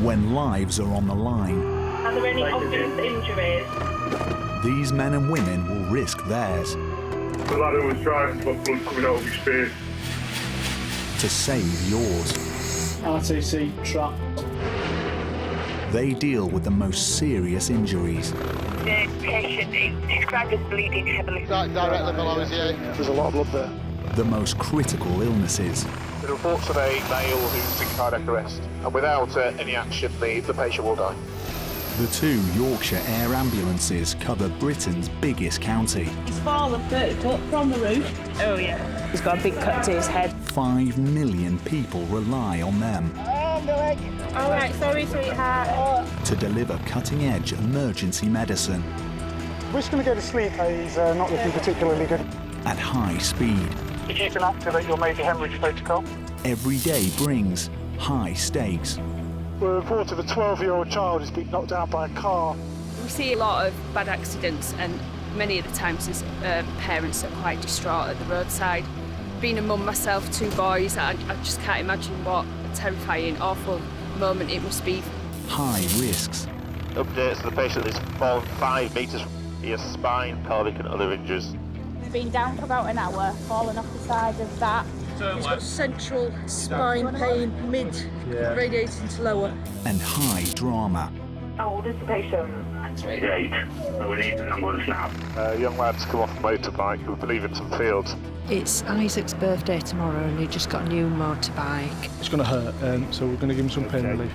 when lives are on the line. Are there any obvious injuries? These men and women will risk theirs The lad who was driving got blood coming out of his face. to save yours. RTC truck. They deal with the most serious injuries. The patient is described as bleeding heavily. Directly below his ear. There's a lot of blood there. The most critical illnesses. The reports of a male who's in cardiac arrest, and without any action, the patient will die. The two Yorkshire Air Ambulances cover Britain's biggest county. He's fallen 30 foot from the roof. Oh, yeah. He's got a big cut to his head. 5 million people rely on them All right, sorry, sweetheart. to deliver cutting-edge emergency medicine We're just going to go to sleep. He's not looking particularly good. at high speed. If you can activate your major hemorrhage protocol. Every day brings high stakes. We're reported a 12-year-old child has been knocked down by a car. We see a lot of bad accidents, and many of the times as parents are quite distraught at the roadside. Being a mum myself, 2 boys, I just can't imagine what a terrifying, awful moment it must be. High risks. Updates to the patient is fallen 5 metres. He has spine, pelvic and other injuries. He's been down for about an hour, fallen off the side of that. He's got central spine pain, radiating to lower. And high drama. How old is the patient? 8. So we need an ambulance now. Young lads come off a motorbike who believe in some fields. It's Isaac's birthday tomorrow and he just got a new motorbike. It's going to hurt, so we're going to give him some pain relief.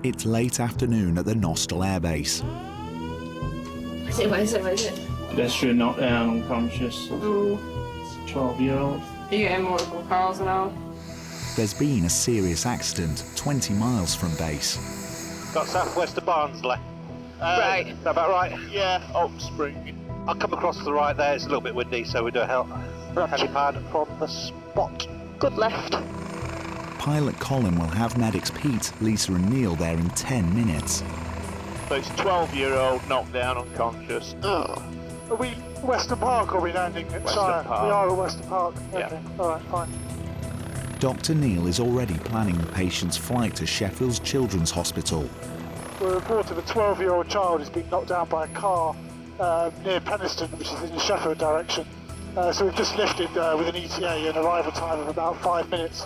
It's late afternoon at the Nostell Air Base. Where is it? Pedestrian knocked down, unconscious. 12-year-old. Are you getting multiple calls now? There's been a serious accident 20 miles from base. Got southwest of Barnsley. Right. Is that about right? Yeah, Oak Spring. I'll come across to the right there. It's a little bit windy, so we do a helipad from the spot. Good left. Pilot Colin will have medics Pete, Lisa and Neil there in 10 minutes. So it's a 12-year-old knocked down, unconscious. Oh. Are we Western Park or are we landing at Western Shire? Park. We are at Western Park. Yeah. Okay. All right, fine. Dr. Neil is already planning the patient's flight to Sheffield's Children's Hospital. We're reported a 12-year-old child has been knocked down by a car near Penistone, which is in the Sheffield direction. So we've just lifted with an ETA, an arrival time of about 5 minutes.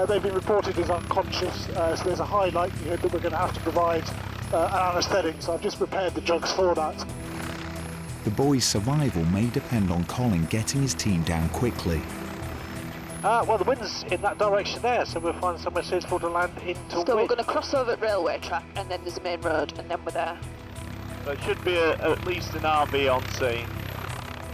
They've been reported as unconscious, so there's a high likelihood that we're going to have to provide an anaesthetic, so I've just prepared the drugs for that. The boy's survival may depend on Colin getting his team down quickly. Well, the wind's in that direction there, so we'll find somewhere suitable to land into So we're wind. going to cross over at railway track and then there's a main road and then we're there. There should be at least an RV on scene.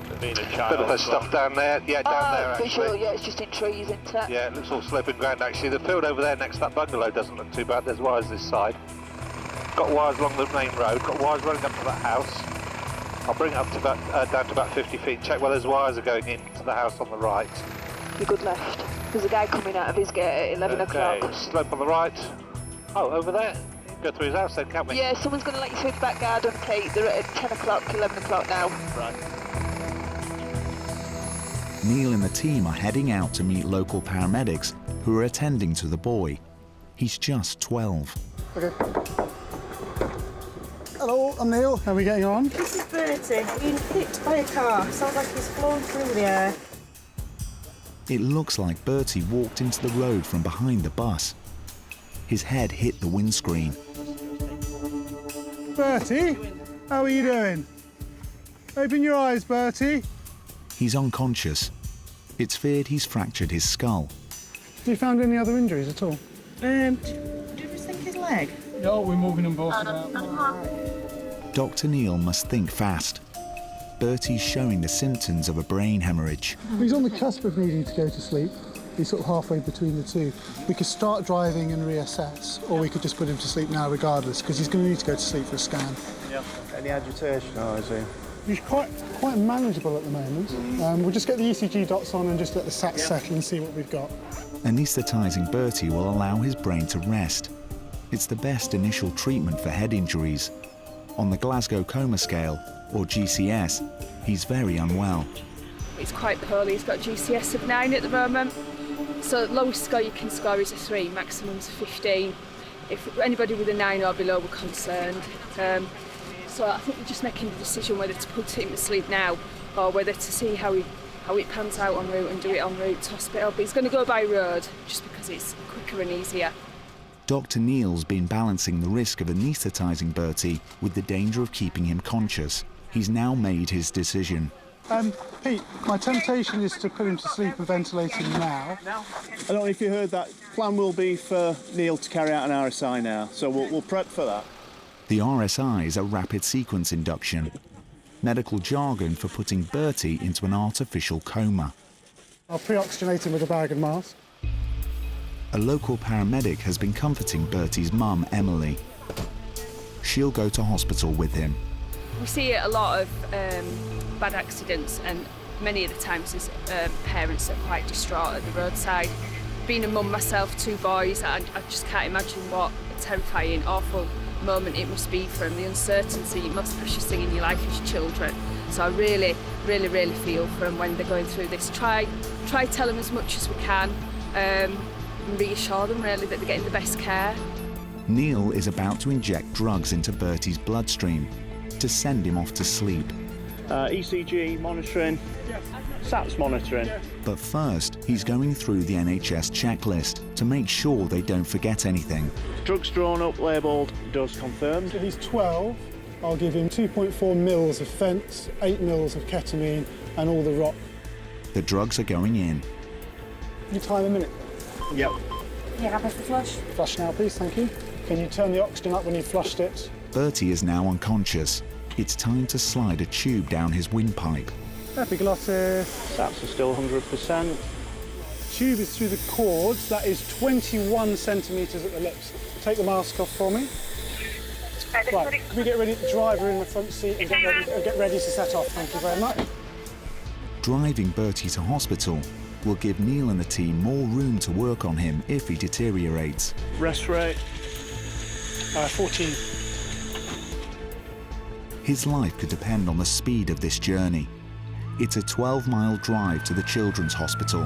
There being a child. Bit of stuff down there, yeah, down there actually. Visual, yeah, it's just in trees, isn't it? Yeah, it looks all sloping ground actually. The field over there next to that bungalow doesn't look too bad. There's wires this side. Got wires along the main road, got wires running up to that house. I'll bring it up to about, down to about 50 feet, check where those wires are going into the house on the right. You're good left. There's a guy coming out of his gate at 11 Okay, o'clock. slope on the right. Oh, over there. You can go through his house then, can't we? Yeah, someone's going to let you through the back garden, Kate. They're at 10 o'clock, 11 o'clock now. Right. Neil and the team are heading out to meet local paramedics who are attending to the boy. He's just 12. Okay. Hello, I'm Neil. How are we getting on? This is Bertie, being hit by a car. Sounds like he's flown through the air. It looks like Bertie walked into the road from behind the bus. His head hit the windscreen. Bertie, how are you doing? Open your eyes, Bertie. He's unconscious. It's feared he's fractured his skull. Have you found any other injuries at all? Do you just think his leg? No, we're moving them both about. Dr. Neil must think fast. Bertie's showing the symptoms of a brain hemorrhage. He's on the cusp of needing to go to sleep. He's sort of halfway between the two. We could start driving and reassess, or we could just put him to sleep now regardless, because he's going to need to go to sleep for a scan. Yeah. Any agitation, is he? He's quite manageable at the moment. We'll just get the ECG dots on and just let the sats settle and see what we've got. Anaesthetising Bertie will allow his brain to rest. It's the best initial treatment for head injuries. On the Glasgow Coma Scale, or GCS, he's very unwell. He's quite poorly. He's got a GCS of 9 at the moment. So the lowest score you can score is a 3, maximum's a 15. If anybody with a 9 or below were concerned. So I think we're just making the decision whether to put him to sleep now or whether to see how it pans out en route and do it en route to hospital. But he's going to go by road just because it's quicker and easier. Dr. Neil's been balancing the risk of anaesthetising Bertie with the danger of keeping him conscious. He's now made his decision. Pete, my temptation is to put him to sleep and ventilate him now. I don't know if you heard that. Plan will be for Neil to carry out an RSI now, so we'll prep for that. The RSI is a rapid sequence induction, medical jargon for putting Bertie into an artificial coma. I'll pre-oxygenate him with a bag and mask. A local paramedic has been comforting Bertie's mum, Emily. She'll go to hospital with him. We see a lot of bad accidents, and many of the times there's parents that are quite distraught at the roadside. Being a mum myself, 2 boys, I just can't imagine what a terrifying, awful moment it must be for them. The uncertainty, the most precious thing in your life is your children. So I really, really, really feel for them when they're going through this. Try tell them as much as we can and reassure them really that they're getting the best care. Neil is about to inject drugs into Bertie's bloodstream to send him off to sleep. ECG monitoring, SAPS monitoring. But first, he's going through the NHS checklist to make sure they don't forget anything. Drugs drawn up, labelled, dose confirmed. If he's 12, I'll give him 2.4 mils of fence, 8 mils of ketamine and all the rock. The drugs are going in. You time a minute. Yep. You happy for flush? Flush now, please, thank you. Can you turn the oxygen up when you've flushed it? Bertie is now unconscious. It's time to slide a tube down his windpipe. Epiglottis. SAPS are still 100%. Tube is through the cords. That is 21 centimetres at the lips. Take the mask off for me. Right, can we get ready, the driver in the front seat and get ready to set off? Thank you very much. Driving Bertie to hospital will give Neil and the team more room to work on him if he deteriorates. Rest rate. 14. His life could depend on the speed of this journey. It's a 12-mile drive to the Children's Hospital,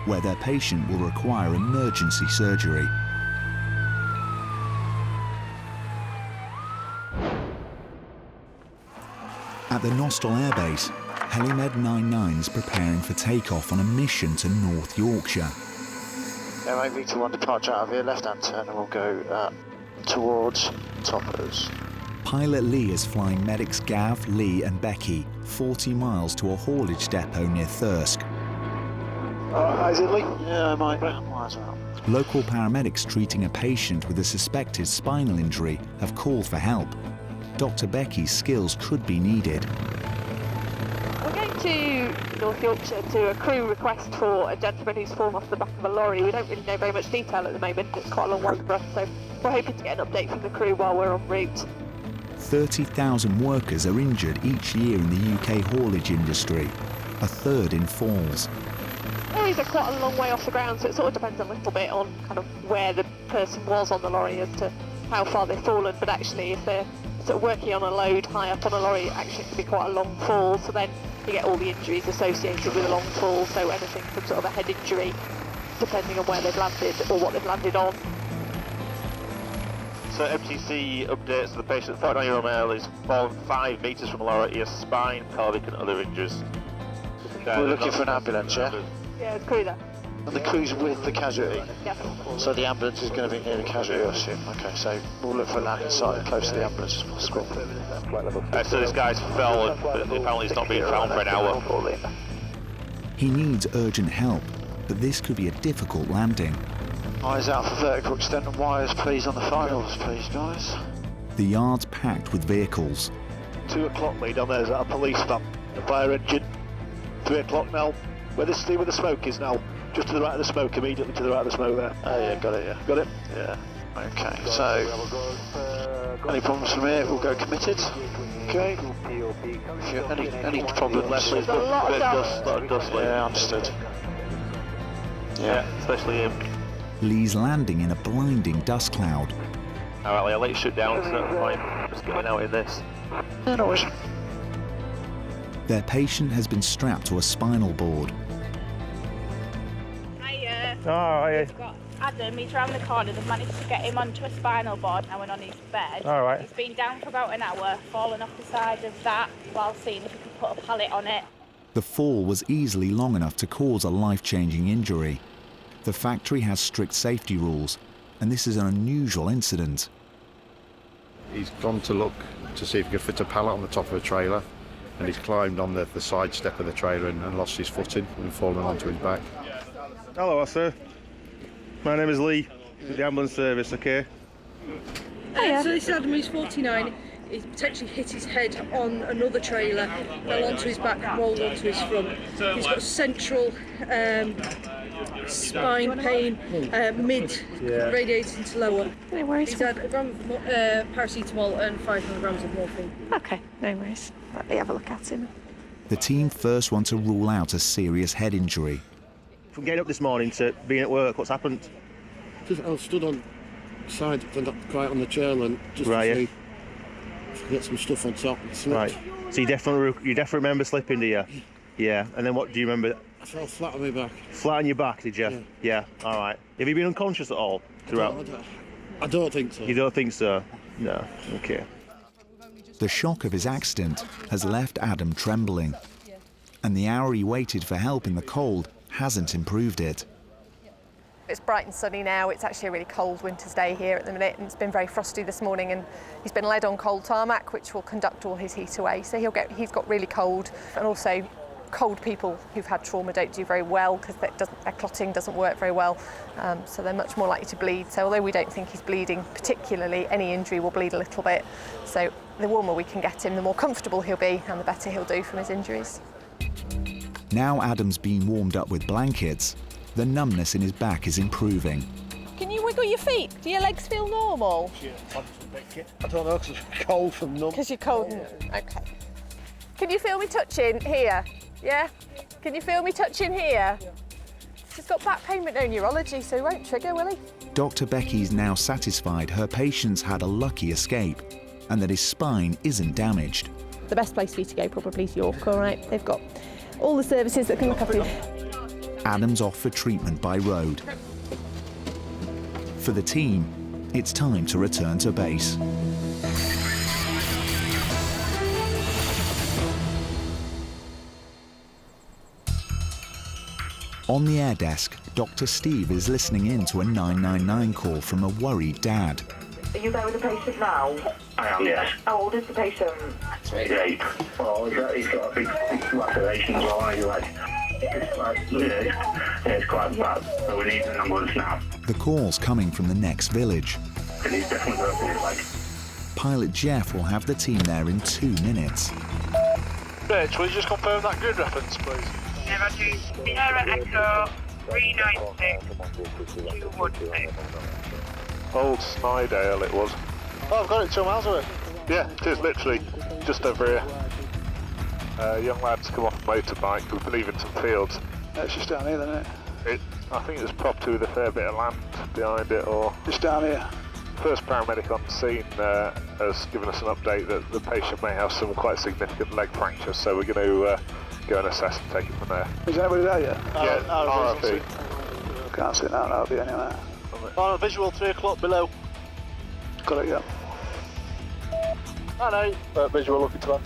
where their patient will require emergency surgery. At the Nostell Air Base, Helimed 99 is preparing for takeoff on a mission to North Yorkshire. Air V21 departure out of here, left-hand turn, and we'll go towards Toppers. Pilot Lee is flying medics Gav, Lee and Becky 40 miles to a haulage depot near Thirsk. Is it Lee? Yeah, I might as well. Local paramedics treating a patient with a suspected spinal injury have called for help. Dr. Becky's skills could be needed. We're going to North Yorkshire to a crew request for a gentleman who's fallen off the back of a lorry. We don't really know very much detail at the moment. It's quite a long one for us, so we're hoping to get an update from the crew while we're en route. 30,000 workers are injured each year in the UK haulage industry, a third in falls. Lorries are quite a long way off the ground, so it sort of depends a little bit on kind of where the person was on the lorry as to how far they've fallen, but actually if they're sort of working on a load high up on a lorry, actually it can be quite a long fall, so then you get all the injuries associated with a long fall, so anything from sort of a head injury, depending on where they've landed or what they've landed on. So MTC updates the patient, 39-year-old male, is fallen 5 metres from a lorry. He has spine, pelvic and other injuries. We're looking for an ambulance, yeah? Yeah, there's crew there. And the crew's with the casualty? Yeah. So the ambulance is going to be near the casualty, I assume. Okay, so we'll look for a landing site close to the ambulance as possible. So this guy's fell and apparently he's not being found for an hour. He needs urgent help, but this could be a difficult landing. Eyes out for vertical extent and wires, please, on the finals, please, guys. The yard's packed with vehicles. 2 o'clock lead on there's a police van, a fire engine. 3 o'clock now, where the smoke is now. Just to the right of the smoke, immediately to the right of the smoke there. Oh yeah, got it, yeah. Got it? Yeah. Okay, so any problems from here, we'll go committed. Okay. Any problems? There's a lot of dust. Yeah, understood. Yeah, especially him. Lee's landing in a blinding dust cloud. Alright, I'll let you shoot down, so I'm just getting out in this. Yeah, no worries. Their patient has been strapped to a spinal board. Hiya. Oh, yeah. We've got Adam, he's round the corner. They've managed to get him onto a spinal board now and on his bed. All right. He's been down for about an hour, fallen off the side of that while seeing if he could put a pallet on it. The fall was easily long enough to cause a life-changing injury. The factory has strict safety rules, and this is an unusual incident. He's gone to look to see if he could fit a pallet on the top of a trailer, and he's climbed on the side step of the trailer and lost his footing and fallen onto his back. Hello, sir. My name is Lee, with the ambulance service, okay? So this is Adam, he's 49. He's potentially hit his head on another trailer, fell onto his back, rolled onto his front. He's got central spine pain, mid radiating to lower. No worries. He's had a gram of paracetamol and 5 milligrams of morphine. Okay, no worries. Let me have a look at him. The team first want to rule out a serious head injury. From getting up this morning to being at work, what's happened? Just I was stood on side and up quiet on the chair and just to see get some stuff on top and slipped. Right. So you definitely remember slipping, do you? Yeah. And then what do you remember? I fell flat on my back. Flat on your back, did you? Yeah. All right. Have you been unconscious at all throughout? I don't think so. You don't think so? No. Okay. The shock of his accident has left Adam trembling, and the hour he waited for help in the cold hasn't improved it. It's bright and sunny now. It's actually a really cold winter's day here at the minute, and it's been very frosty this morning, and he's been led on cold tarmac, which will conduct all his heat away. So he's got really cold, and also cold people who've had trauma don't do very well because their clotting doesn't work very well, so they're much more likely to bleed. So although we don't think he's bleeding particularly, any injury will bleed a little bit. So the warmer we can get him, the more comfortable he'll be and the better he'll do from his injuries. Now Adam's been warmed up with blankets, the numbness in his back is improving. Can you wiggle your feet? Do your legs feel normal? I don't know, because I'm cold from numb. Because you're cold. Okay. Can you feel me touching here? Yeah? Can you feel me touching here? She's got back pain but no neurology, so he won't trigger, will he? Dr. Becky's now satisfied her patient's had a lucky escape and that his spine isn't damaged. The best place for you to go probably is York, all right? They've got all the services that can look after you. Adam's off for treatment by road. For the team, it's time to return to base. On the air desk, Dr. Steve is listening in to a 999 call from a worried dad. Are you there with the patient now? I am, yes. How old is the patient? 8. Well, he's got a big laceration as well, it's quite bad, so we need an ambulance now. The call's coming from the next village. And he's definitely broken his leg. Pilot Jeff will have the team there in 2 minutes. Rich, will you just confirm that grid reference, please? Sierra Echo 396 216. Old Snydale it was. Oh, I've got it 2 miles away. Yeah, it is literally just over here. Young lads come off a motorbike, we believe in some fields. It's just down here, isn't it? I think it's property with a fair bit of land behind it, or... Just down here. First paramedic on the scene has given us an update that the patient may have some quite significant leg fractures, so we're going to go and assess and take it from there. Is anybody there yet? Yeah, RFP. Can't see it now, that'll be anywhere. On a visual 3 o'clock below. Got it, yeah. I know. Visual looking to that.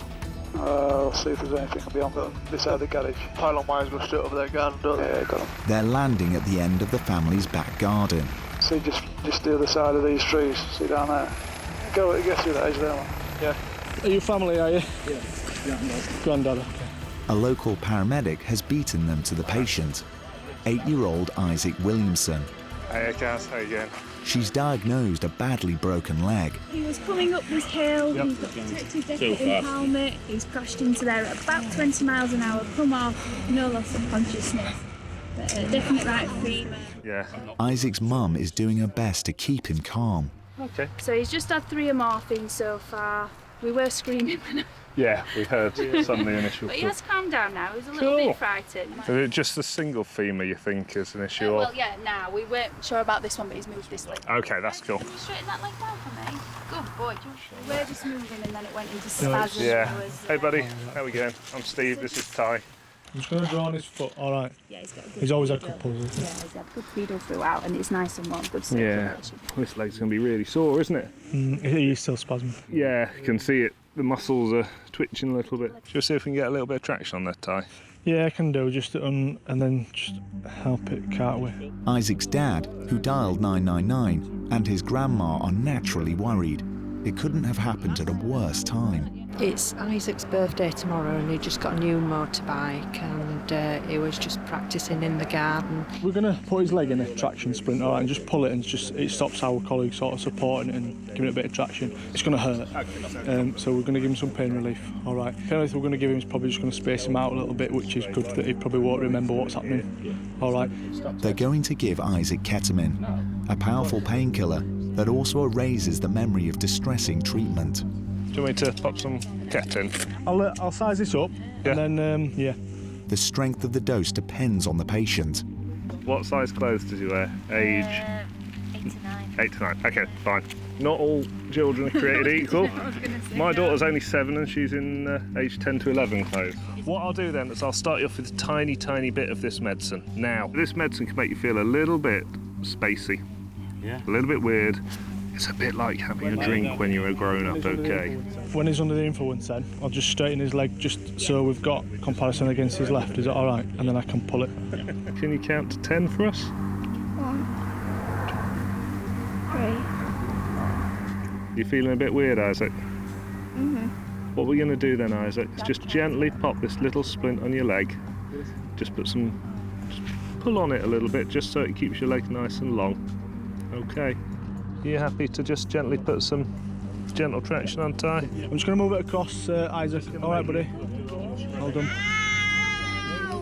We'll see if there's anything beyond this side of the garage. Pylon wires go straight over their garden, don't they? Yeah, got them. They're landing at the end of the family's back garden. See, just the other side of these trees. See down there. Get through that edge there, man. Yeah. Are you family, are you? Yeah. Granddad, okay. A local paramedic has beaten them to the patient, 8-year-old Isaac Williamson. Hey, Cass, how you going? She's diagnosed a badly broken leg. He was coming up this hill, he's got protective jacket and helmet, he's crashed into there at about 20 miles an hour, come off, no loss of consciousness. But definite right femur. Yeah. Isaac's mum is doing her best to keep him calm. Okay. So he's just had 3 of morphine so far. We were screaming Yeah, we heard some of the initial. But he has calmed down now. He's a little bit frightened. Is it just the single femur you think is an issue? Well, yeah, now we weren't sure about this one, but he's moved this leg. Okay, that's cool. Can you straighten that leg down for me? Good boy. We were just moving and then it went into spasm. Yeah. Hey, buddy. How we going? I'm Steve. This is Ty. I'm just going to draw on his foot. All right. Yeah, he's got a good. He's always had good pulls. Yeah, he's had good feedal throughout, and it's nice and warm. Good Yeah. circulation. This leg's going to be really sore, isn't it? He's still spasming. Yeah, you can see it. The muscles are twitching a little bit. Just see if we can get a little bit of traction on that, Ty. Yeah, I can do, just and then just help it cart away. Isaac's dad, who dialed 999, and his grandma are naturally worried. It couldn't have happened at a worse time. It's Isaac's birthday tomorrow and he just got a new motorbike and he was just practising in the garden. We're going to put his leg in a traction sprint, all right, and just pull it, and it stops our colleague sort of supporting it and giving it a bit of traction. It's going to hurt, so we're going to give him some pain relief, all right. Pain relief we're going to give him is probably just going to space him out a little bit, which is good, that he probably won't remember what's happening, all right. They're going to give Isaac ketamine, a powerful painkiller that also erases the memory of distressing treatment. Do you want me to pop some ket in? I'll size this up, and then, yeah. The strength of the dose depends on the patient. What size clothes does he wear? Age? 8 to 9. 8 to 9. Okay, fine. Not all children are created equal. My daughter's only 7 and she's in age 10 to 11 clothes. What I'll do then is I'll start you off with a tiny, tiny bit of this medicine. Now, this medicine can make you feel a little bit spacey, a little bit weird. It's a bit like having a drink when you're a grown-up, okay? When he's under the influence then, I'll just straighten his leg just so we've got comparison against his left, is that all right? And then I can pull it. Can you count to 10 for us? 1, 2, 3. You feeling a bit weird, Isaac? Mhm. What we're going to do then, Isaac, is just gently pop this little splint on your leg. Just pull on it a little bit, just so it keeps your leg nice and long. Okay. Are you happy to just gently put some gentle traction on, Ty? I'm just going to move it across, Isaac. All right, buddy. Well done.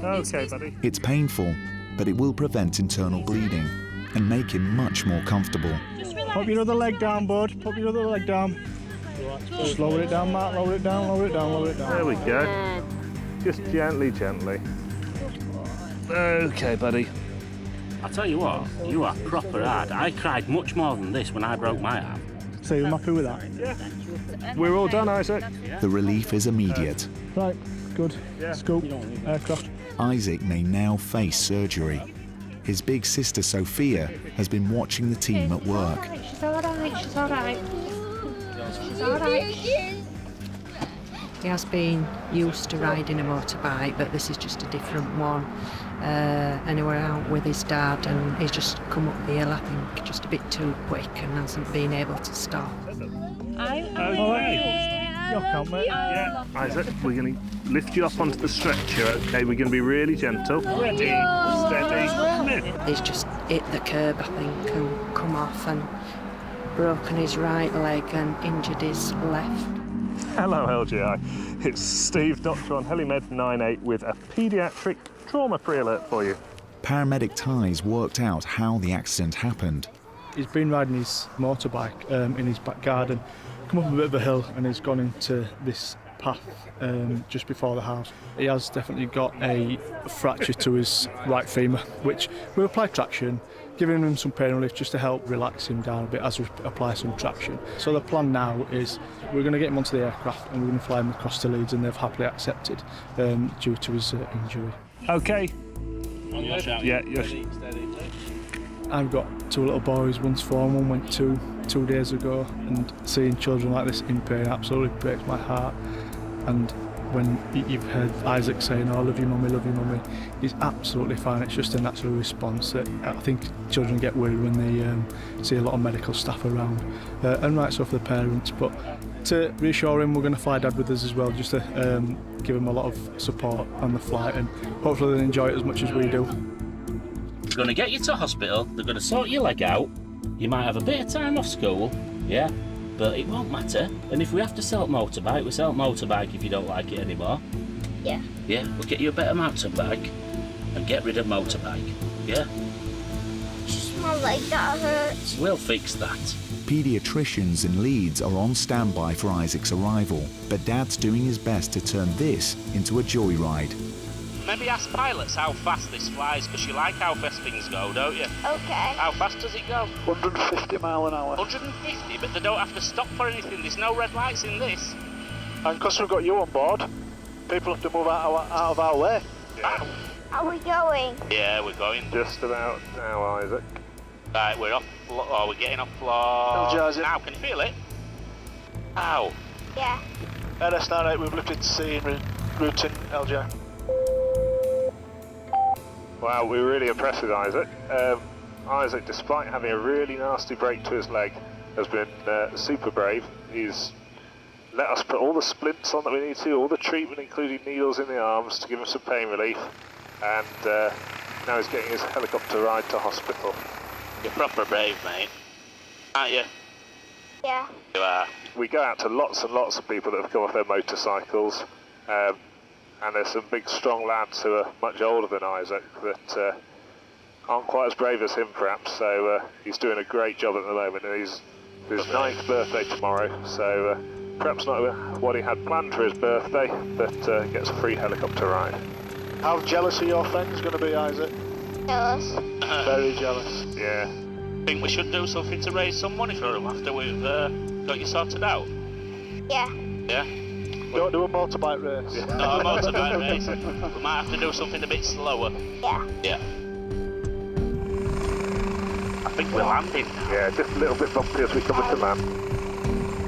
Okay, buddy. It's painful, but it will prevent internal bleeding and make him much more comfortable. Pop your other leg down, bud. Pop your other leg down. Just lower it down, Matt. Lower it down, lower it down, lower it down. There we go. Just gently, gently. Okay, buddy. I'll tell you what, you are proper hard. I cried much more than this when I broke my arm. So you're happy with that? Yeah. We're all done, Isaac. The relief is immediate. Right, good. Scoop, aircraft. Isaac may now face surgery. His big sister Sophia has been watching the team at work. She's all right, she's all right. She's all right. He has been used to riding a motorbike, but this is just a different one. And we're out with his dad and he's just come up the hill, I think, just a bit too quick and hasn't been able to stop. Your count, mate. Yeah. Isaac, we're going to lift you up onto the stretcher, okay? We're going to be really gentle. Ready, steady, lift. He's just hit the curb, I think, and come off and broken his right leg and injured his left. Hello, LGI. It's Steve, Doctor on HeliMed 98 with a paediatric trauma pre-alert for you. Paramedic Ty's worked out how the accident happened. He's been riding his motorbike in his back garden, come up a bit of a hill and he's gone into this path just before the house. He has definitely got a fracture to his right femur, which we apply traction, giving him some pain relief just to help relax him down a bit as we apply some traction. So the plan now is we're going to get him onto the aircraft and we're going to fly him across to Leeds, and they've happily accepted due to his injury. Okay. Yeah, I've got 2 little boys, one's 4 and one went 2 days ago, and seeing children like this in pain absolutely breaks my heart. And when you've heard Isaac saying, "Oh, love you mummy," he's absolutely fine. It's just a natural response that I think children get worried when they see a lot of medical staff around, and right so for the parents. But to reassure him, we're going to fly Dad with us as well, just to give him a lot of support on the flight, and hopefully they'll enjoy it as much as we do. They're going to get you to hospital, they're going to sort your leg out, you might have a bit of time off school, yeah, but it won't matter. And if we have to sell motorbike, we sell motorbike if you don't like it anymore. Yeah. Yeah, we'll get you a better motorbike and get rid of motorbike, yeah? Just my leg that hurts. We'll fix that. Paediatricians in Leeds are on standby for Isaac's arrival, but Dad's doing his best to turn this into a joyride. Maybe ask pilots how fast this flies, because you like how fast things go, don't you? Okay. How fast does it go? 150 mile an hour. 150, but they don't have to stop for anything. There's no red lights in this. And because we've got you on board, people have to move out of our way. Yeah. Are we going? Yeah, we're going. Just about now, Isaac. Right, we're off. We're getting off floor. Now, can you feel it? Ow. Yeah. NS98, we've lifted to sea and routing LJ. Wow, we were really impressed with Isaac. Isaac, despite having a really nasty break to his leg, has been super brave. He's let us put all the splints on that we need to, all the treatment, including needles in the arms, to give him some pain relief. And now he's getting his helicopter ride to hospital. You're proper brave, mate. Aren't you? Yeah. You are. We go out to lots and lots of people that have come off their motorcycles. And there's some big, strong lads who are much older than Isaac that aren't quite as brave as him, perhaps. So he's doing a great job at the moment. And he's his 9th birthday tomorrow, so perhaps not what he had planned for his birthday, but gets a free helicopter ride. How jealous are your friends going to be, Isaac? Jealous. Very jealous. Yeah. Think we should do something to raise some money for him after we've got you sorted out? Yeah. Yeah? Don't do a motorbike race. Yeah. No, a motorbike race. We might have to do something a bit slower. Yeah. Yeah. I think we're landing now. Yeah, just a little bit bumpy as we come into land.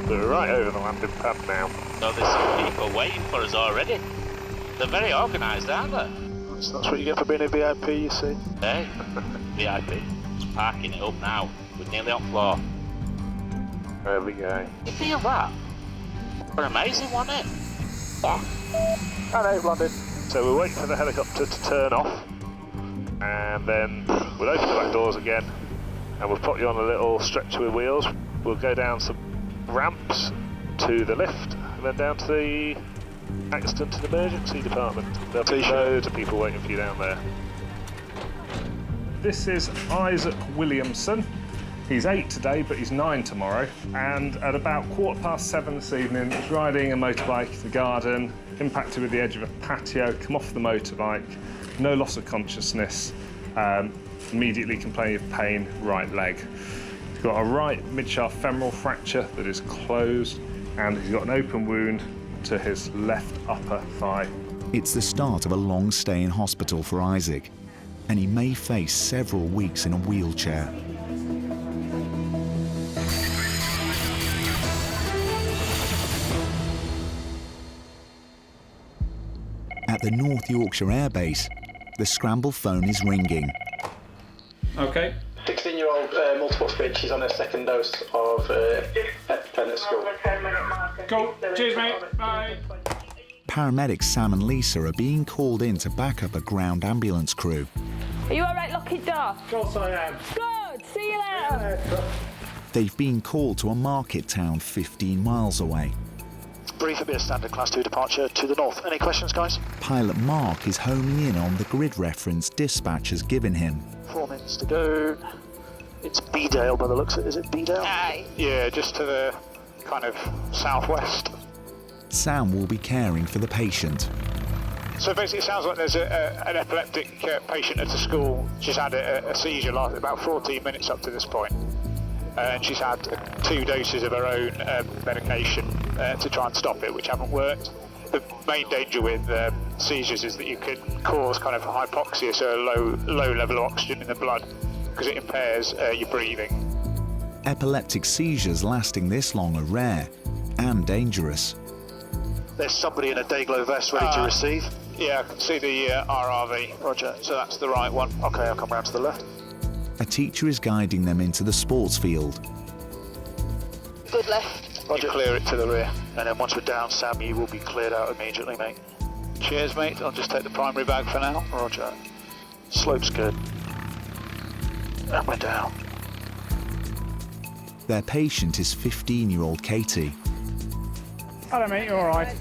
We're right over the landing pad now. So there's some people waiting for us already. They're very organised, aren't they? That's what you get for being a VIP, you see. Hey, VIP. Just parking it up now. We're nearly on floor. There we go. You feel that? We're amazing, wasn't it? Yeah. I know, landed. So we're waiting for the helicopter to turn off, and then we'll open the back doors again, and we'll put you on a little stretcher with wheels. We'll go down some ramps to the lift, and then down to the accident and emergency department. There'll be loads of people waiting for you down there. This is Isaac Williamson. He's 8 today, but he's 9 tomorrow. And at about 7:15 this evening, he's riding a motorbike in the garden, impacted with the edge of a patio, come off the motorbike, no loss of consciousness, immediately complaining of pain, right leg. He's got a right midshaft femoral fracture that is closed, and he's got an open wound to his left upper thigh. It's the start of a long stay in hospital for Isaac, and he may face several weeks in a wheelchair. At the North Yorkshire Air Base, the scramble phone is ringing. Okay. 16-year-old multiple speech. She's on her second dose of EpiPen at school. Cool. Cheers, mate. Bye. Paramedics Sam and Lisa are being called in to back up a ground ambulance crew. Are you all right, lock your door? Of course I am. Good. See you later. They've been called to a market town 15 miles away. Brief a bit of standard class 2 departure to the north. Any questions, guys? Pilot Mark is homing in on the grid reference dispatch has given him. 4 minutes to go. It's Bedale by the looks of it. Is it Bedale? Aye. Yeah, just to the kind of southwest. Sam will be caring for the patient. So basically it sounds like there's an epileptic patient at the school. She's had a seizure last about 14 minutes up to this point. And she's had 2 doses of her own medication to try and stop it, which haven't worked. The main danger with seizures is that you can cause kind of hypoxia, so a low level of oxygen in the blood, because it impairs your breathing. Epileptic seizures lasting this long are rare and dangerous. There's somebody in a Dayglow vest ready to receive. Yeah, I can see the RRV. Roger. So that's the right one. Okay, I'll come round to the left. A teacher is guiding them into the sports field. Good left. Roger. You clear it to the rear. And then once we're down, Sam, you will be cleared out immediately, mate. Cheers, mate. I'll just take the primary bag for now. Roger. Slope's good. And we're down. Their patient is 15-year-old Katie. Hello, mate. You all right?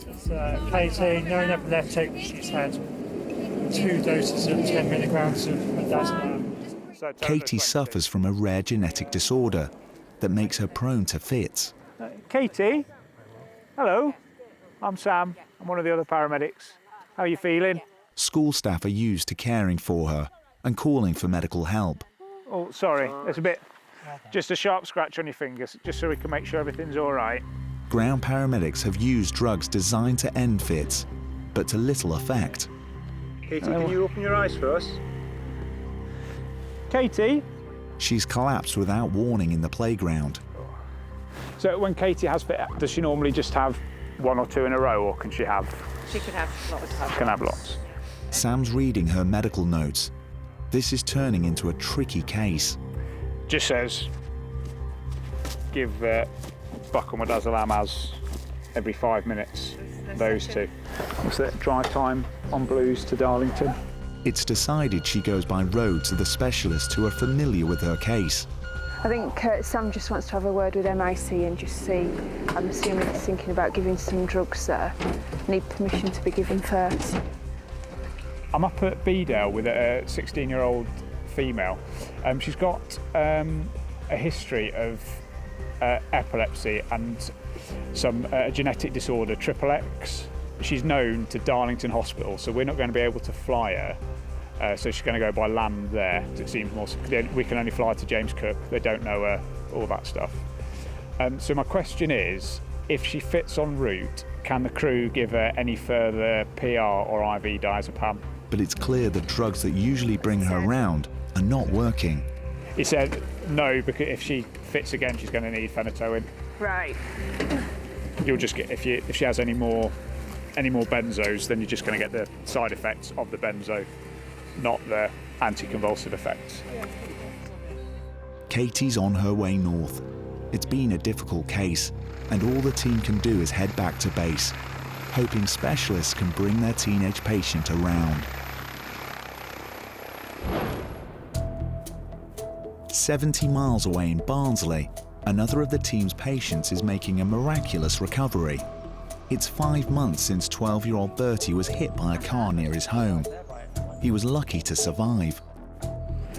It's Katie, known epileptic. She's had 2 doses of 10 milligrams of midazolam. Katie suffers from a rare genetic disorder that makes her prone to fits. Katie? Hello, I'm Sam. I'm one of the other paramedics. How are you feeling? School staff are used to caring for her and calling for medical help. Oh, sorry, there's just a sharp scratch on your fingers, just so we can make sure everything's all right. Ground paramedics have used drugs designed to end fits, but to little effect. Katie, can you open your eyes for us? Katie? She's collapsed without warning in the playground. So when Katie has fit, does she normally just have one or two in a row, or can she have... She can have lots. Can have lots. Sam's reading her medical notes. This is turning into a tricky case. Just says, give buccal-midazolam every 5 minutes, those two. What's the drive time on Blues to Darlington? It's decided she goes by road to the specialists who are familiar with her case. I think Sam just wants to have a word with MIC and just see. I'm assuming he's thinking about giving some drugs there. Need permission to be given first. I'm up at Bedale with a 16-year-old female. She's got a history of epilepsy and some genetic disorder, X. She's known to Darlington Hospital, so we're not going to be able to fly her. So she's going to go by land there. It seems more. We can only fly to James Cook. They don't know her, all that stuff. So my question is, if she fits en route, can the crew give her any further PR or IV diazepam? But it's clear the drugs that usually bring her round are not working. He said no, because if she fits again, she's going to need phenytoin. Right. You'll just get if she has any more benzos, then you're just going to get the side effects of the benzo, not the anticonvulsive effects. Katie's on her way north. It's been a difficult case, and all the team can do is head back to base, hoping specialists can bring their teenage patient around. 70 miles away in Barnsley, another of the team's patients is making a miraculous recovery. It's 5 months since 12-year-old Bertie was hit by a car near his home. He was lucky to survive.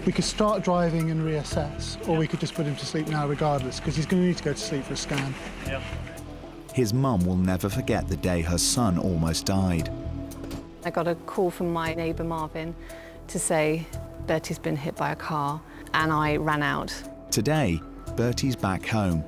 We could start driving and reassess, or we could just put him to sleep now regardless, because he's going to need to go to sleep for a scan. Yeah. His mum will never forget the day her son almost died. I got a call from my neighbour Marvin to say Bertie's been hit by a car, and I ran out. Today, Bertie's back home,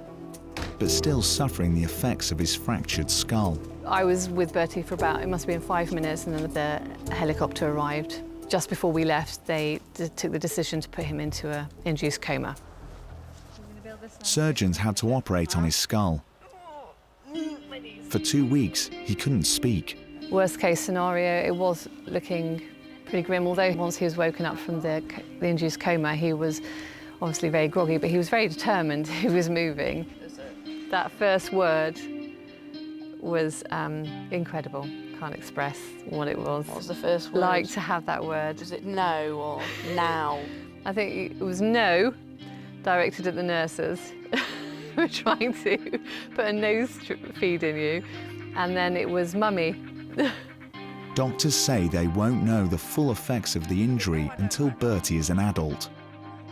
but still suffering the effects of his fractured skull. I was with Bertie for about, it must have been 5 minutes, and then the helicopter arrived. Just before we left, they took the decision to put him into an induced coma. Surgeons had to operate on his skull. For 2 weeks, he couldn't speak. Worst case scenario, it was looking pretty grim, although once he was woken up from the induced coma, he was obviously very groggy, but he was very determined. He was moving. That first word was incredible. Can't express what it was. What was the first word? Like to have that word. Was it no or now? I think it was no, directed at the nurses who were trying to put a nose feed in you. And then it was mummy. Doctors say they won't know the full effects of the injury until Bertie is an adult.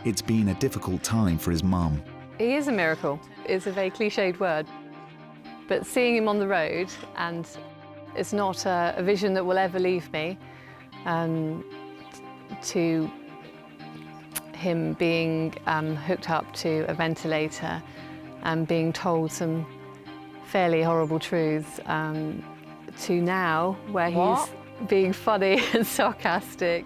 It's been a difficult time for his mum. He is a miracle. It's a very cliched word. But seeing him on the road, and it's not a vision that will ever leave me, to him being hooked up to a ventilator and being told some fairly horrible truths, to now where he's being funny and sarcastic.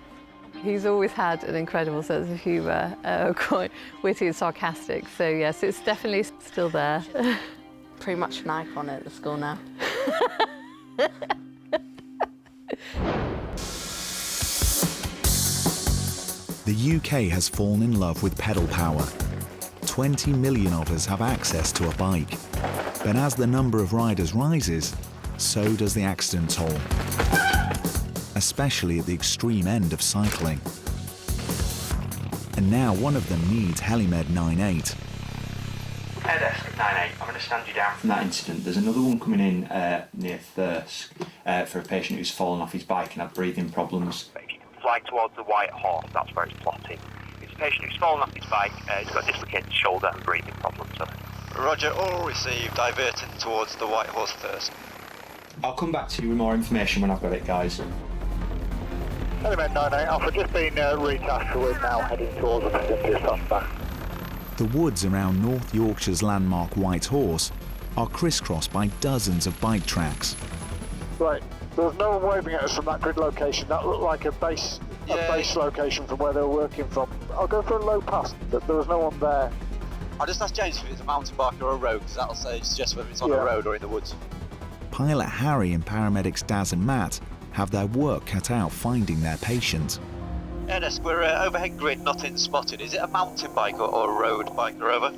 He's always had an incredible sense of humour, quite witty and sarcastic, so yes, it's definitely still there. Pretty much an icon at the school now. The UK has fallen in love with pedal power. 20 million of us have access to a bike. But as the number of riders rises, so does the accident toll, especially at the extreme end of cycling. And now one of them needs Helimed 98. Air desk 98, I'm going to stand you down from that incident. There's another one coming in near Thirsk for a patient who's fallen off his bike and had breathing problems. If you can fly towards the White Horse, that's where it's plotted. It's It's a patient who's fallen off his bike. He's got dislocated shoulder and breathing problems. So. Roger, all received, diverted towards the White Horse first. I'll come back to you with more information when I've got it, guys. Element 98 Alpha, just been retasked, so we're now heading towards the vicinity of suspect. The woods around North Yorkshire's landmark White Horse are crisscrossed by dozens of bike tracks. Right, there was no one waving at us from that grid location. That looked like a base location from where they were working from. I'll go for a low pass, but there was no one there. I'll just ask James if it's a mountain bike or a road, because that'll suggest whether it's on a road or in the woods. Pilot Harry and paramedics Daz and Matt have their work cut out finding their patient. Ernest, we're overhead grid, nothing spotted. Is it a mountain bike or a road biker, over?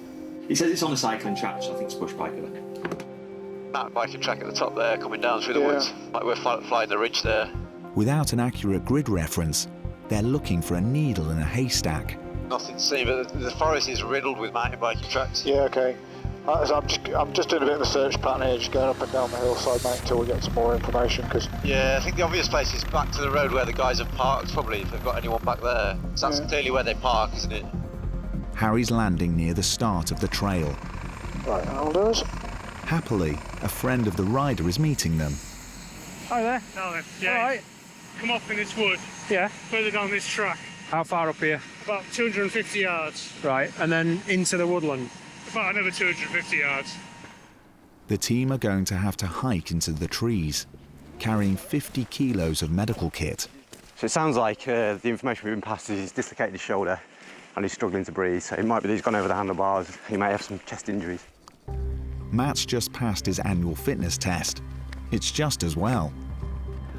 He says it's on a cycling track, so I think it's push biker then. Mountain biking track at the top there, coming down through the woods. Like we're flying the ridge there. Without an accurate grid reference, they're looking for a needle in a haystack. Nothing to see, but the forest is riddled with mountain biking tracks. Yeah, okay. I'm just doing a bit of a search pattern here, just going up and down the hillside, mate, until we get some more information. Cause yeah, I think the obvious place is back to the road where the guys have parked, probably, if they've got anyone back there. So that's clearly where they park, isn't it? Harry's landing near the start of the trail. Right, Alders. Happily, a friend of the rider is meeting them. Hi there. Now then, yeah. All right. Come off in this wood. Yeah. Further down this track. How far up here? About 250 yards. Right, and then into the woodland. About another 250 yards. The team are going to have to hike into the trees, carrying 50 kilos of medical kit. So it sounds like the information we've been passed is he's dislocated his shoulder and he's struggling to breathe. So it might be that he's gone over the handlebars. He may have some chest injuries. Matt's just passed his annual fitness test. It's just as well.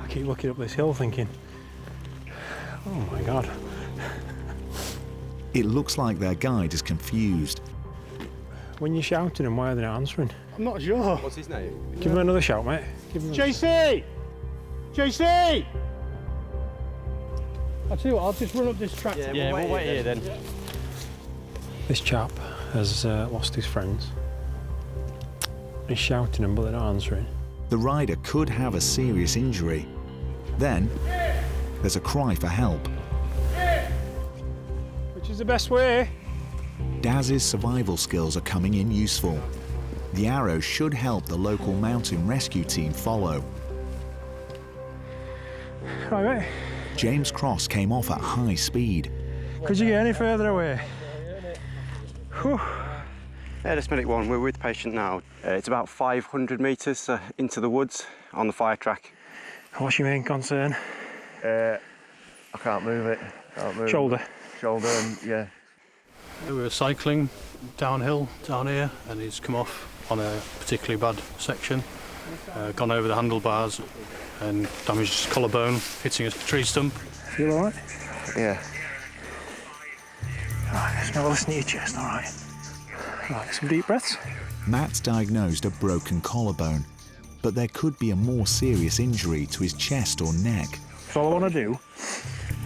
I keep looking up this hill thinking, oh my God. It looks like their guide is confused. When you're shouting them, why are they not answering? I'm not sure. What's his name? Give him another shout, mate. Give him JC! JC! I'll tell you what, I'll just run up this track. Yeah, we'll wait here then. This chap has lost his friends. He's shouting them, but they're not answering. The rider could have a serious injury. Then, there's a cry for help. Which is the best way? Daz's survival skills are coming in useful. The arrow should help the local mountain rescue team follow. Right, mate. James Cross came off at high speed. Could you get any further away? Whew. Airless Medic 1, we're with the patient now. It's about 500 metres into the woods on the fire track. What's your main concern? I can't move it. Shoulder? Shoulder, and yeah. We were cycling downhill down here and he's come off on a particularly bad section, gone over the handlebars and damaged his collarbone, hitting a tree stump. Feel all right? Yeah. Right, let's not listen to your chest, all right? Right, some deep breaths. Matt's diagnosed a broken collarbone, but there could be a more serious injury to his chest or neck. So all I want to do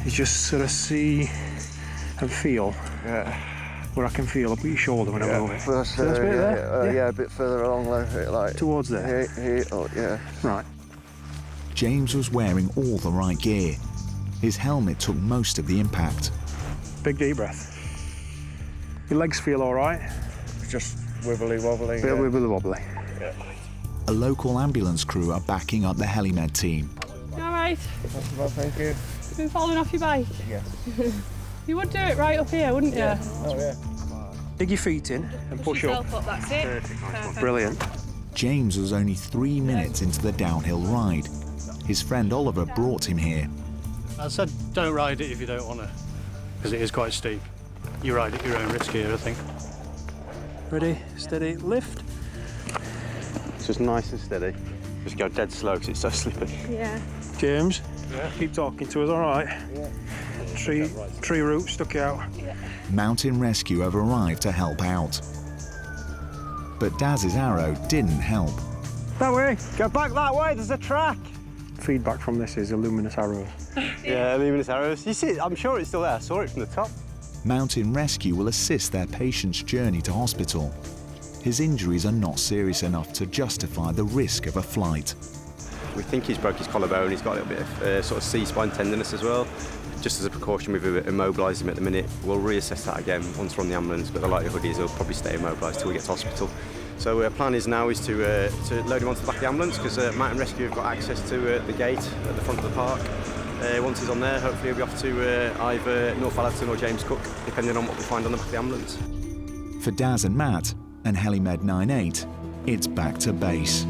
is just sort of see and feel where I can feel up your shoulder when I move it. First, So that's a bit there? yeah, a bit further along, like towards there? Here, yeah. Right. James was wearing all the right gear. His helmet took most of the impact. Big deep breath. Your legs feel all right? Just wibbly wobbly. Feel wibbly wobbly. Yeah. A local ambulance crew are backing up the helimed team. You all right? Well, thank you. You've been falling off your bike? Yes. You would do it right up here, wouldn't you? Oh, yeah. Dig your feet in and push up. Yourself up, that's it. Perfect. Brilliant. James was only 3 minutes into the downhill ride. His friend Oliver brought him here. I said don't ride it if you don't want to, because it is quite steep. You ride at your own risk here, I think. Ready, steady, lift. It's just nice and steady. Just go dead slow because it's so slippery. Yeah. James, Yeah. keep talking to us, all right? Yeah. Tree root stuck out. Mountain Rescue have arrived to help out. But Daz's arrow didn't help. That way. Go back that way, there's a track. Feedback from this is luminous arrows. Yeah, luminous arrows. You see, I'm sure it's still there. I saw it from the top. Mountain Rescue will assist their patient's journey to hospital. His injuries are not serious enough to justify the risk of a flight. We think he's broke his collarbone. He's got a little bit of sort of C-spine tenderness as well. Just as a precaution, we've immobilised him at the minute. We'll reassess that again once we're on the ambulance, but the likelihood is he'll probably stay immobilised till we get to hospital. So our plan is now is to load him onto the back of the ambulance, because Mountain Rescue have got access to the gate at the front of the park. Once he's on there, hopefully he'll be off to either Northallerton or James Cook, depending on what we find on the back of the ambulance. For Daz and Matt and HeliMed 98, it's back to base.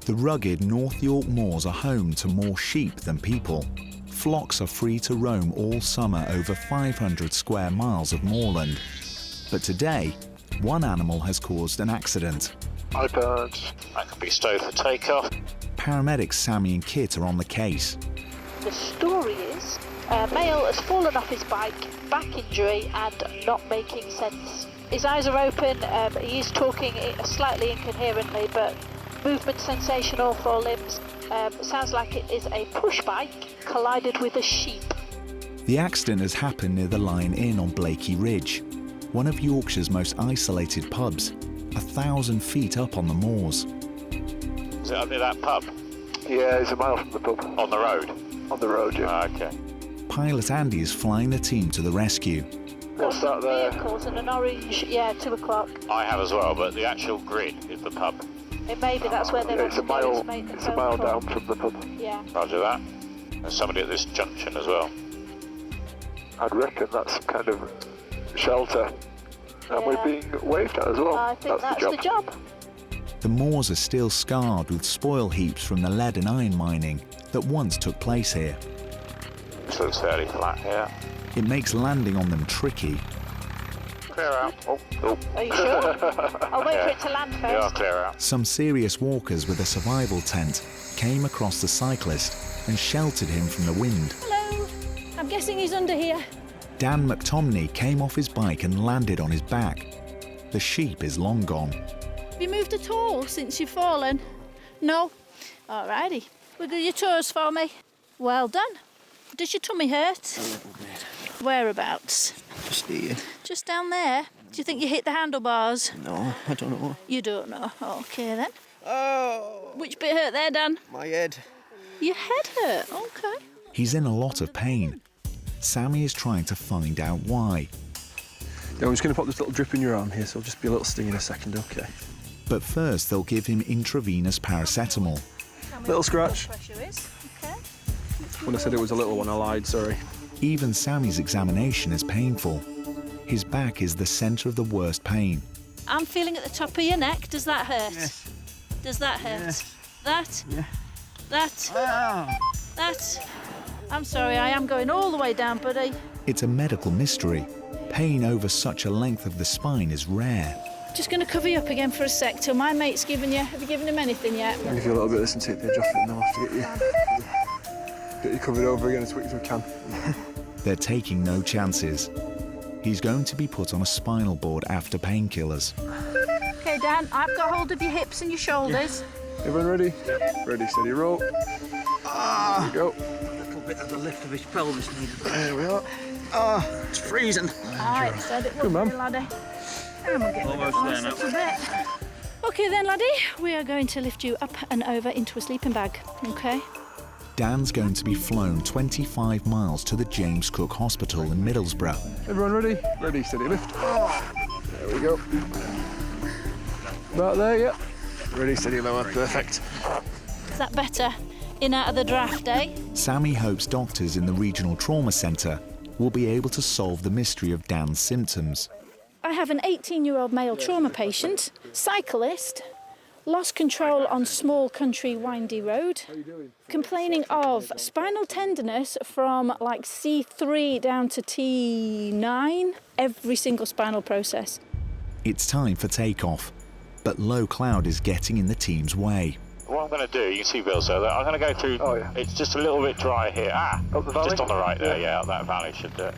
The rugged North York moors are home to more sheep than people. Flocks are free to roam all summer over 500 square miles of moorland. But today, one animal has caused an accident. iPad. That could be stowed for takeoff. Paramedics Sammy and Kit are on the case. The story is, a male has fallen off his bike, back injury and not making sense. His eyes are open, he is talking slightly incoherently, but movement sensation all 4 limbs. Sounds like it is a push bike collided with a sheep. The accident has happened near the Lion Inn on Blakey Ridge, one of Yorkshire's most isolated pubs, 1,000 feet up on the moors. Is it up near that pub? Yeah, it's a mile from the pub. On the road? On the road, yeah. Okay. Pilot Andy is flying the team to the rescue. What's that there? Vehicles and an orange, 2 o'clock. I have as well, but the actual grid is the pub. It may be that's where they're It's a mile down from the pub. Yeah. Roger that. There's somebody at this junction as well. I'd reckon that's some kind of shelter. And we're being waved at as well. I think that's the job. The moors are still scarred with spoil heaps from the lead and iron mining that once took place here. This looks fairly flat here. It makes landing on them tricky. Clear out. Oh. Are you sure? I'll wait for it to land first. Yeah, clear out. Some serious walkers with a survival tent came across the cyclist and sheltered him from the wind. Hello. I'm guessing he's under here. Dan McTomney came off his bike and landed on his back. The sheep is long gone. Have you moved at all since you've fallen? No? Alrighty. Wiggle your toes for me. Well done. Does your tummy hurt? A little bit. Whereabouts? Just here. Just down there? Do you think you hit the handlebars? No, I don't know. You don't know? Okay then. Oh! Which bit hurt there, Dan? My head. Your head hurt? Okay. He's in a lot of pain. Sammy is trying to find out why. Yeah, I'm just going to pop this little drip in your arm here, so it'll just be a little sting in a second, okay? But first they'll give him intravenous paracetamol. Little scratch. Pressure is. Okay. When I said it was a little one, I lied, sorry. Even Sammy's examination is painful. His back is the centre of the worst pain. I'm feeling at the top of your neck. Does that hurt? Yes. Does that hurt? Yes. That? Yeah. That? Ah. That? I'm sorry, I am going all the way down, buddy. It's a medical mystery. Pain over such a length of the spine is rare. Just going to cover you up again for a sec till my mate's given you. Have you given him anything yet? I'll give you a little bit of this and take the edge off it, and then I'll have to get you covered over again as quick as we can. They're taking no chances. He's going to be put on a spinal board after painkillers. Okay, Dan, I've got hold of your hips and your shoulders. Everyone ready? Ready, steady, roll. Ah! There we go. A little bit of the lift of his pelvis needed. There we are. Ah, it's freezing. Alright, said it Good, will man. be, laddie. And we'll get Almost there now. Okay then, laddie, we are going to lift you up and over into a sleeping bag, okay? Dan's going to be flown 25 miles to the James Cook Hospital in Middlesbrough. Everyone ready? Ready, steady, lift. There we go. About there, yep. Ready, steady, lower, perfect. Is that better? In out of the draft, eh? Sammy hopes doctors in the Regional Trauma Centre will be able to solve the mystery of Dan's symptoms. I have an 18-year-old male trauma patient, cyclist, lost control on small country windy road, complaining of spinal tenderness from like C3 down to T9, every single spinal process. It's time for takeoff, but low cloud is getting in the team's way. What I'm going to do, you can see Bill, so I'm going to go through. Oh, yeah. It's just a little bit dry here. Up the valley? Just on the right there, yeah, up that valley should do it.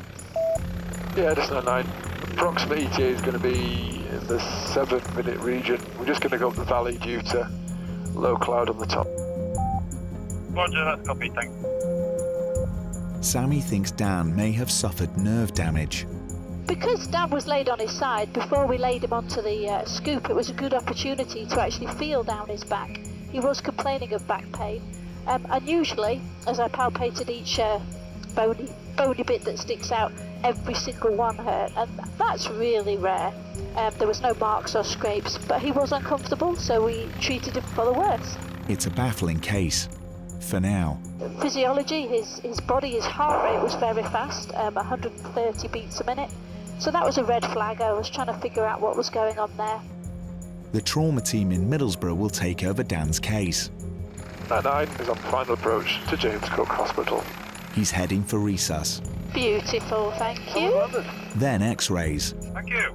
Yeah, just on 9. Approximate ETA is going to be in the 7-minute region. We're just going to go up the valley due to low cloud on the top. Roger, that's copy, thanks. Sammy thinks Dan may have suffered nerve damage. Because Dan was laid on his side, before we laid him onto the scoop, it was a good opportunity to actually feel down his back. He was complaining of back pain. Unusually, as I palpated each bony bit that sticks out, every single one hurt, and that's really rare. There was no marks or scrapes, but he was uncomfortable, so we treated him for the worst. It's a baffling case. For now. Physiology, his body, his heart rate was very fast, 130 beats a minute. So that was a red flag. I was trying to figure out what was going on there. The trauma team in Middlesbrough will take over Dan's case. 99 is on final approach to James Cook Hospital. He's heading for resus. Beautiful, thank you. Then x-rays. Thank you.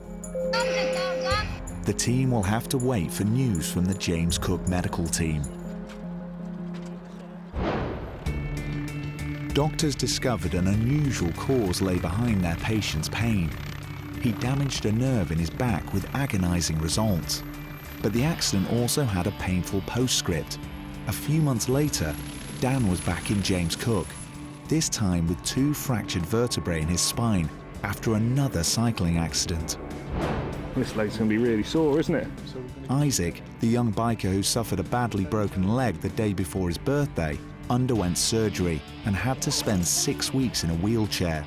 The team will have to wait for news from the James Cook medical team. Doctors discovered an unusual cause lay behind their patient's pain. He damaged a nerve in his back with agonizing results. But the accident also had a painful postscript. A few months later, Dan was back in James Cook, this time with 2 fractured vertebrae in his spine after another cycling accident. This leg's going to be really sore, isn't it? Isaac, the young biker who suffered a badly broken leg the day before his birthday, underwent surgery and had to spend 6 weeks in a wheelchair.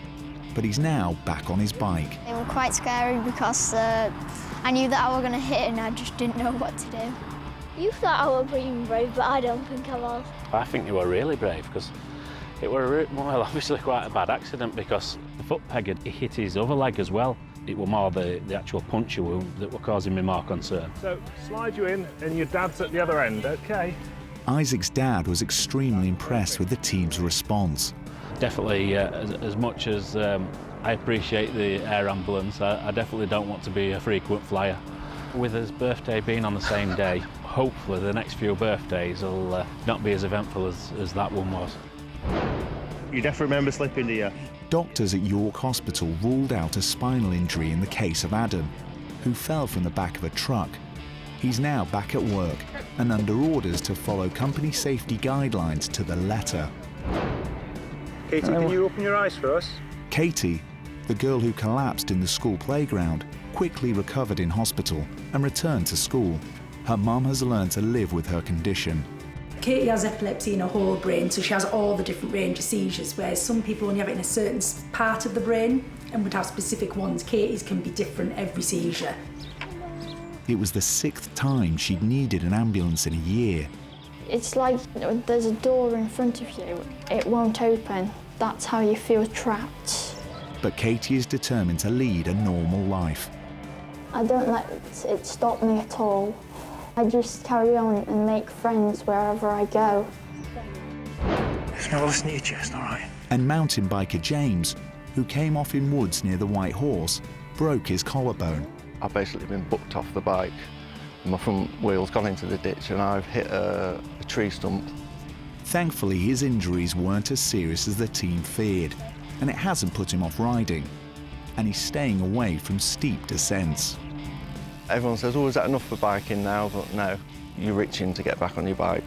But he's now back on his bike. It was quite scary because I knew that I was going to hit and I just didn't know what to do. You thought I was being brave, but I don't think I was. I think you were really brave because it were obviously quite a bad accident because the foot peg had hit his other leg as well. It were more the actual puncture wound that were causing me more concern. So slide you in and your dad's at the other end, okay? Isaac's dad was extremely impressed with the team's response. Definitely, as much as I appreciate the air ambulance, I definitely don't want to be a frequent flyer. With his birthday being on the same day, hopefully the next few birthdays will not be as eventful as that one was. You definitely remember slipping, do you? Doctors at York Hospital ruled out a spinal injury in the case of Adam, who fell from the back of a truck. He's now back at work and under orders to follow company safety guidelines to the letter. Katie, can you open your eyes for us? Katie, the girl who collapsed in the school playground, quickly recovered in hospital and returned to school. Her mum has learned to live with her condition. Katie has epilepsy in her whole brain, so she has all the different range of seizures, whereas some people only have it in a certain part of the brain and would have specific ones. Katie's can be different every seizure. It was the 6th time she'd needed an ambulance in a year. It's like there's a door in front of you, it won't open. That's how you feel trapped. But Katie is determined to lead a normal life. I don't let it stop me at all. I just carry on and make friends wherever I go. Now listen to your chest, all right? And mountain biker James, who came off in woods near the White Horse, broke his collarbone. I've basically been bucked off the bike. My front wheel's gone into the ditch and I've hit a tree stump. Thankfully, his injuries weren't as serious as the team feared, and it hasn't put him off riding. And he's staying away from steep descents. Everyone says, oh, is that enough for biking now? But no, you're itching to get back on your bike.